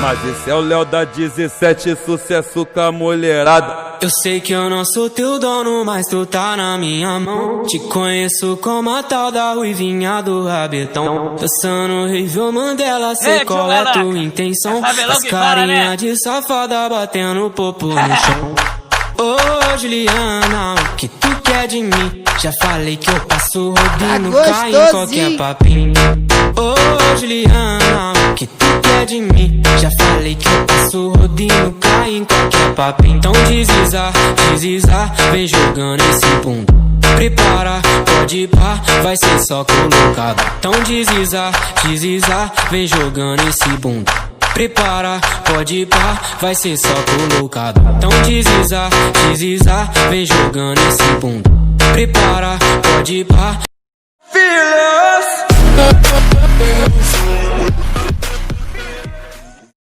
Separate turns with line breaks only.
Mas esse é o Léo da 17, sucesso com a mulherada.
Eu sei que eu não sou teu dono, mas tu tá na minha mão. Te conheço como a tal da ruivinha do rabetão. Dançando Revô Mandela, sei qual é tua intenção. As carinha de safada batendo popo no chão. Ô Juliana, o que tu quer de mim? Já falei que eu passo rodinho, cai em qualquer papinho. Ô Juliana, o que tu quer de mim? Já falei que eu passo rodinho, cai em qualquer papinho. Então desliza, vem jogando esse bunda. Prepara, pode ir pá, vai ser só colocado. Então desliza, vem jogando esse bunda. Prepara, pode ir pá, vai ser só colocado. Então desliza, vem jogando esse bunda. Prepara, pode ir pá.
Filha!